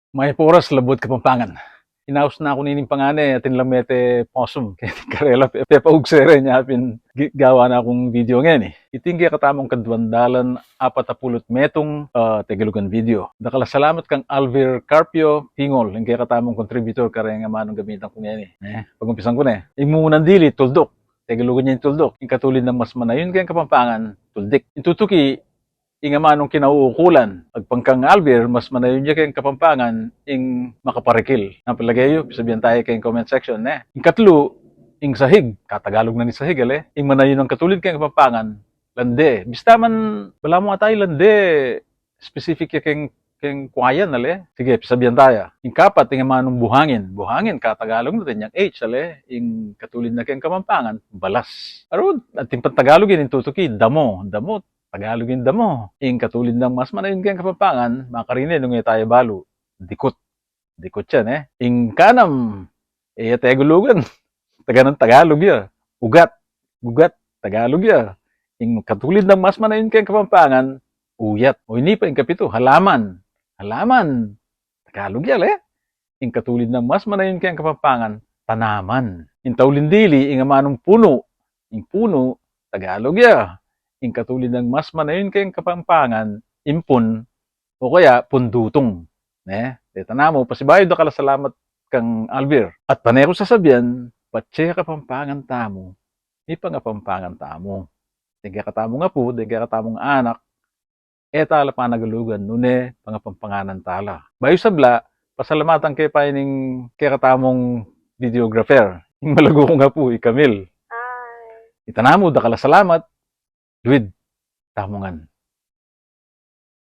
May poras labot Kapampangan. Hinaus na ako nining pangane atin lamete posum kaya karela pepaugsere niya pin gawa na akong video ngayon eh. Itinggi katamong kadwandalan 40 metong Tegelugan video. Dakala salamat kang Alvir Carpio Pingol yung kaya katamong contributor kare nga manong gamitan ko ngayon eh. Pagumpisan ko na eh. Imunan dili tuldok. Tegelugan niya yung tuldok. Yung katulid ng mas manayon kayang Kapampangan tuldik. Intutuki inga manong kinauukulan. Agpangkang Alvir, mas manayon niya kayong Kapampangan, ing makaparikil. Napalagayo, sabihan tayo kayong comment section, eh. Ing katlo, ing sahig, katagalog na ni sahig, ing manayon ng katulid kayong Kapampangan, lande. Bista man, wala mo nga tayo lande, specific kayong kuhayan, Sige, sabihan tayo. Ing kapat, ing manong buhangin. Buhangin, katagalog natin, yung H, ing katulid na kayong Kapampangan, balas. Aron, ating patagalog yun, tutuki, damo. Damo, Tagalog yung damo. Ing katulid ng mas manayon kayong Kapampangan, makarine nung tayo balo. Dikot. Dikot yan eh. Ing kanam, Tegulugan. Taga ng Tagalog ya. Ugat. Ugat. Tagalog ya. Ing katulid ng mas manayon kayong Kapampangan, uyat. O hindi pa ing kapito, halaman. Halaman. Tagalog yan Ing katulid ng mas manayon kayong Kapampangan, tanaman. Ing taulindili, ing amanong puno. Ing puno, Tagalog ya. Ing katulid ng mas manayon kayong Kapampangan, impun, o kaya pundutong. Tanamo, pasibayo da kala salamat kang Alvir. At panero sasabihan, patse Kapampangan tamo, ipang Kapampangan tamo. Diga katamo nga po, diga katamong anak, tala pa nagalugan, nune, pangapampanganan tala. Bayo sabla, pasalamatan kay pa ining kay katamong videographer. Ing malago ko nga po, Camille. Itanamo, da kala salamat, Luid, tamongan.